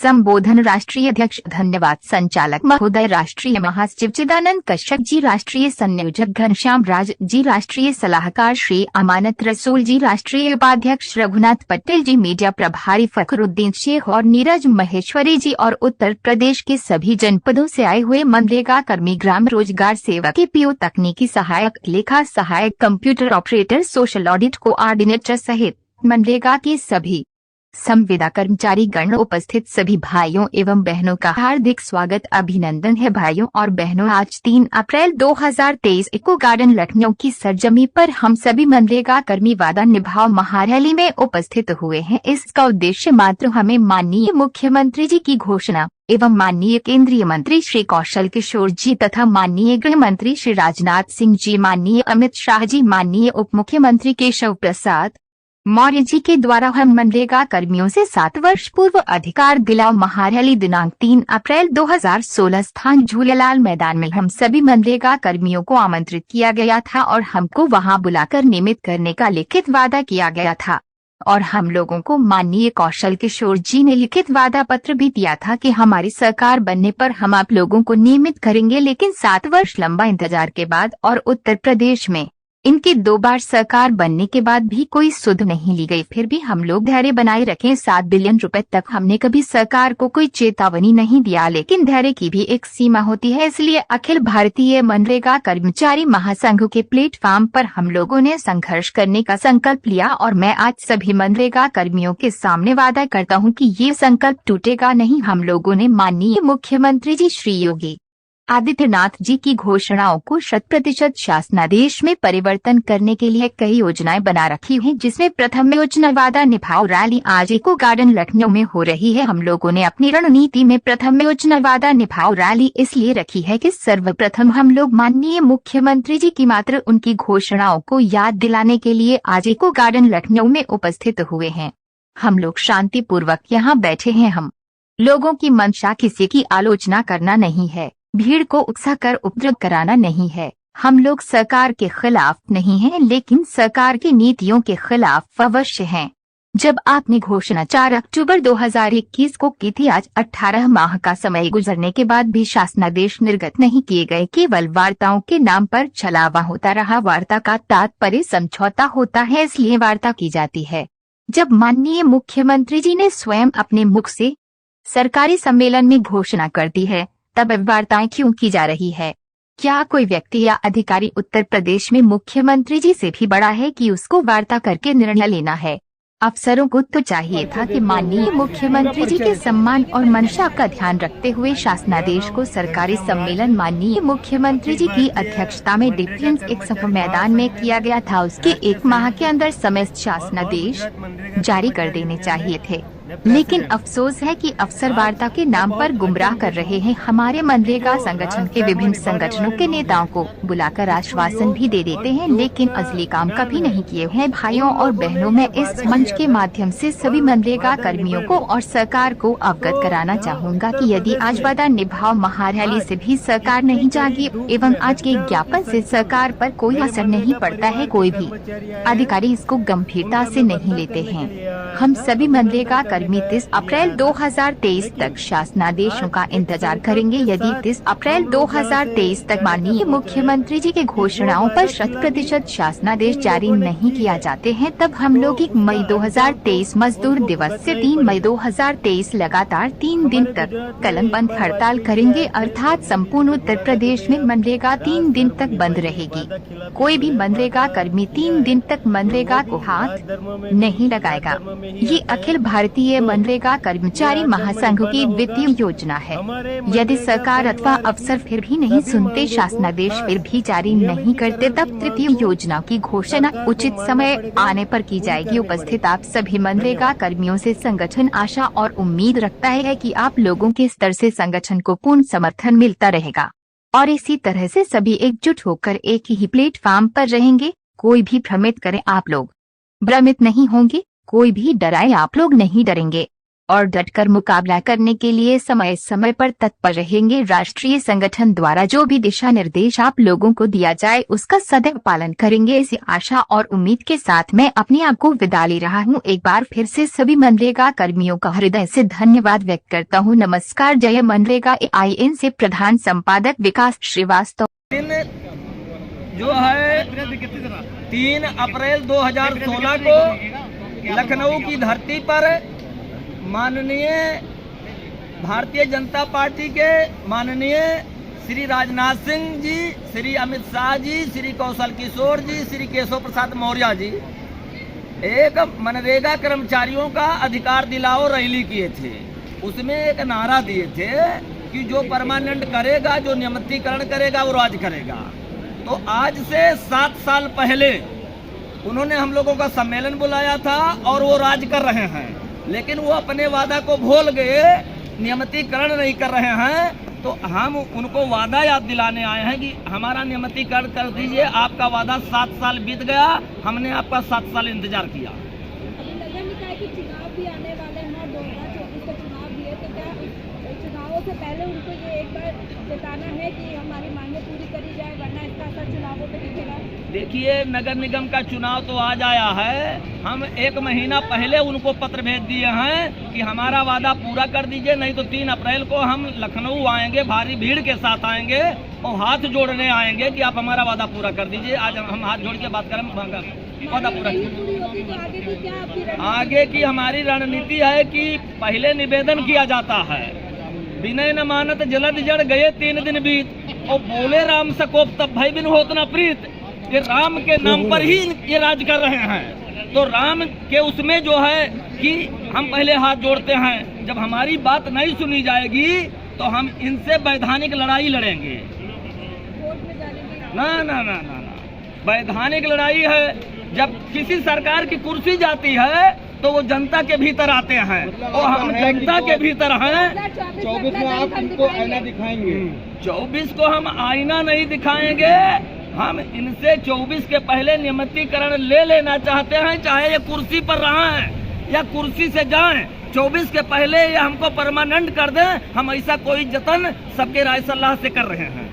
संबोधन। राष्ट्रीय अध्यक्ष धन्यवाद संचालक महोदय, राष्ट्रीय महासचिव चिदानंद कश्यप जी, राष्ट्रीय संयोजक घनश्याम राज जी, राष्ट्रीय सलाहकार श्री अमानत रसूल जी, राष्ट्रीय उपाध्यक्ष रघुनाथ पटेल जी, मीडिया प्रभारी फखरुद्दीन शेख और नीरज महेश्वरी जी और उत्तर प्रदेश के सभी जनपदों से आए हुए मनरेगा कर्मी, ग्राम रोजगार सेवक, पीओ, तकनीकी सहायक, लेखा सहायक, computer operator, social audit coordinator सहित मनरेगा के सभी संविदा कर्मचारी गण, उपस्थित सभी भाइयों एवं बहनों का हार्दिक स्वागत अभिनंदन है। भाइयों और बहनों, आज 3 अप्रैल 2023 इको गार्डन लखनऊ की सरजमी पर हम सभी मनरेगा कर्मी वादा निभाओ महारैली में उपस्थित हुए हैं। इसका उद्देश्य मात्र हमें माननीय मुख्यमंत्री जी की घोषणा एवं माननीय केंद्रीय मंत्री श्री कौशल किशोर जी तथा माननीय गृह मंत्री श्री राजनाथ सिंह जी, माननीय अमित शाह जी, माननीय उप मुख्यमंत्री केशव प्रसाद मौर्य जी के द्वारा हम मनरेगा कर्मियों से 7 वर्ष पूर्व अधिकार दिलाओ महारैली दिनांक 3 अप्रैल 2016 स्थान झूलेलाल मैदान में हम सभी मनरेगा कर्मियों को आमंत्रित किया गया था और हमको वहां बुलाकर नियमित करने का लिखित वादा किया गया था और हम लोगों को माननीय कौशल किशोर जी ने लिखित वादा पत्र भी दिया था कि हमारी सरकार बनने पर हम आप लोगों को नियमित करेंगे। लेकिन 7 वर्ष लंबा इंतजार के बाद और उत्तर प्रदेश में इनकी 2 बार सरकार बनने के बाद भी कोई सुध नहीं ली गई, फिर भी हम लोग धैर्य बनाए रखे। 7 बिलियन रुपए तक हमने कभी सरकार को कोई चेतावनी नहीं दिया, लेकिन धैर्य की भी एक सीमा होती है। इसलिए अखिल भारतीय मनरेगा कर्मचारी महासंघ के प्लेटफॉर्म पर हम लोगों ने संघर्ष करने का संकल्प लिया और मैं आज सभी मनरेगा कर्मियों के सामने वादा करता हूं कि ये संकल्प टूटेगा नहीं। हम लोगों ने माननीय मुख्यमंत्री जी श्री योगी आदित्यनाथ जी की घोषणाओं को 100% शासनादेश में परिवर्तन करने के लिए कई योजनाएं बना रखी हैं, जिसमें प्रथम योजना वादा निभाओ रैली आज इको गार्डन लखनऊ में हो रही है। हम लोगों ने अपनी रणनीति में प्रथम योजना वादा निभाओ रैली इसलिए रखी है कि सर्वप्रथम हम लोग माननीय मुख्यमंत्री जी की मात्र उनकी घोषणाओं को याद दिलाने के लिए आज इको गार्डन लखनऊ में उपस्थित हुए हैं। हम लोग शांति पूर्वक यहाँ बैठे हैं। हम लोगों की मंशा किसी की आलोचना करना नहीं है, भीड़ को उकसाकर उपद्रव कराना नहीं है। हम लोग सरकार के खिलाफ नहीं हैं, लेकिन सरकार की नीतियों के खिलाफ अवश्य हैं। जब आपने घोषणा 4 अक्टूबर 2021 को की थी, आज 18 माह का समय गुजरने के बाद भी शासनादेश निर्गत नहीं किए गए, केवल वार्ताओं के नाम पर छलावा होता रहा। वार्ता का तात्पर्य समझौता होता है, इसलिए वार्ता की जाती है। जब माननीय मुख्यमंत्री जी ने स्वयं अपने मुख से सरकारी सम्मेलन में घोषणा कर दी है, तब वार्ताएं क्यों की जा रही है? क्या कोई व्यक्ति या अधिकारी उत्तर प्रदेश में मुख्यमंत्री जी से भी बड़ा है कि उसको वार्ता करके निर्णय लेना है? अफसरों को तो चाहिए था कि माननीय मुख्यमंत्री जी के सम्मान और मंशा का ध्यान रखते हुए शासनादेश को सरकारी सम्मेलन माननीय मुख्यमंत्री जी की अध्यक्षता में डिफेंस एक्सपो मैदान में किया गया था, उसके 1 माह के अंदर समस्त शासनादेश जारी कर देने चाहिए थे। लेकिन अफसोस है कि अफसर वार्ता के नाम पर गुमराह कर रहे हैं। हमारे मनरेगा संगठन के विभिन्न संगठनों के नेताओं को बुलाकर आश्वासन भी दे देते हैं, लेकिन असली काम कभी नहीं किए हैं। भाइयों और बहनों, मैं इस मंच के माध्यम से सभी मनरेगा कर्मियों को और सरकार को अवगत कराना चाहूँगा कि यदि आज वादा निभाओ महारैली से भी सरकार नहीं जागी एवं आज के ज्ञापन से सरकार पर कोई असर नहीं पड़ता है, कोई भी अधिकारी इसको गंभीरता से नहीं लेते हैं। हम सभी मनरेगा कर्मी 30 अप्रैल 2023 तक शासनादेशों का इंतजार करेंगे। यदि 30 अप्रैल 2023 तक माननीय मुख्यमंत्री जी के घोषणाओं पर 100% शासनादेश जारी नहीं किया जाते हैं, तब हम लोग 1 मई 2023 मजदूर दिवस से 3 मई 2023 लगातार 3 दिन तक कलमबंद हड़ताल करेंगे, अर्थात संपूर्ण उत्तर प्रदेश में मनरेगा 3 दिन तक बंद रहेगी। कोई भी मनरेगा कर्मी 3 दिन तक मनरेगा को हाथ नहीं लगाएगा। ये अखिल भारतीय मनरेगा कर्मचारी महासंघ की वित्तीय योजना है। यदि सरकार अथवा अफसर फिर भी नहीं सुनते, शासनादेश फिर भी जारी नहीं करते, तब तृतीय योजना की घोषणा उचित समय आने पर की जाएगी। उपस्थित आप सभी मनरेगा कर्मियों से संगठन आशा और उम्मीद रखता है कि आप लोगों के स्तर से संगठन को पूर्ण समर्थन मिलता रहेगा और इसी तरह से सभी एकजुट होकर एक ही प्लेटफॉर्म पर रहेंगे। कोई भी भ्रमित करे, आप लोग भ्रमित नहीं होंगे। कोई भी डराए, आप लोग नहीं डरेंगे। और डटकर मुकाबला करने के लिए समय समय पर तत्पर रहेंगे। राष्ट्रीय संगठन द्वारा जो भी दिशा निर्देश आप लोगों को दिया जाए उसका सदैव पालन करेंगे। इसी आशा और उम्मीद के साथ मैं अपने आप को विदा ले रहा हूं। एक बार फिर से सभी मनरेगा कर्मियों का हृदय से धन्यवाद व्यक्त करता हूं। नमस्कार। जय मनरेगा। AIN से प्रधान संपादक विकास श्रीवास्तव। जो है 3 अप्रैल 2016 को लखनऊ की धरती पर माननीय भारतीय जनता पार्टी के माननीय श्री राजनाथ सिंह जी, श्री अमित शाह जी, श्री कौशल किशोर जी, श्री केशव प्रसाद मौर्य जी एक मनरेगा कर्मचारियों का अधिकार दिलाओ रैली किए थे। उसमें एक नारा दिए थे कि जो परमानेंट करेगा, जो नियमितीकरण करेगा वो राज करेगा। तो आज से 7 साल पहले उन्होंने हम लोगों का सम्मेलन बुलाया था और वो राज कर रहे हैं, लेकिन वो अपने वादा को भूल गए, नियमितीकरण नहीं कर रहे हैं। तो हम उनको वादा याद दिलाने आए हैं कि हमारा नियमितीकरण कर दीजिए। आपका वादा 7 साल बीत गया, हमने आपका 7 साल इंतजार किया। अभी नगर निकाय के चुनाव भी आने वाले हैं और 2024 का चुनाव भी है, तो क्या चुनावों से पहले उनको ये एक बार जताना है कि हमारी मांगें पूरी करी जाए, वरना इसका असर चुनावों पर दिखेगा? देखिए, नगर निगम का चुनाव तो आज आया है। हम 1 महीना पहले उनको पत्र भेज दिए हैं कि हमारा वादा पूरा कर दीजिए, नहीं तो 3 अप्रैल को हम लखनऊ आएंगे, भारी भीड़ के साथ आएंगे और हाथ जोड़ने आएंगे कि आप हमारा वादा पूरा कर दीजिए। आज हम हाथ जोड़ के बात करें, वादा पूरा। आगे की हमारी रणनीति है कि पहले निवेदन किया जाता है, विनय न मानत जलद जड़ गए 3 दिन बीत, और बोले राम सकोप तब भय बिन होत न प्रीत। ये राम के नाम पर ही ये राज कर रहे हैं। तो राम के उसमें जो है कि हम पहले हाथ जोड़ते हैं, जब हमारी बात नहीं सुनी जाएगी तो हम इनसे वैधानिक लड़ाई लड़ेंगे। ना ना ना ना ना, वैधानिक लड़ाई है। जब किसी सरकार की कुर्सी जाती है तो वो जनता के भीतर आते हैं और हम जनता के भीतर हैं। 24 में आप इनको आईना दिखाएंगे? 24 को हम आईना नहीं दिखाएंगे, हम इनसे 24 के पहले नियमितीकरण ले लेना चाहते हैं, चाहे ये कुर्सी पर रहें या कुर्सी से जाएं। 24 के पहले ये हमको परमानेंट कर दें, हम ऐसा कोई जतन सबके राय सलाह से कर रहे हैं।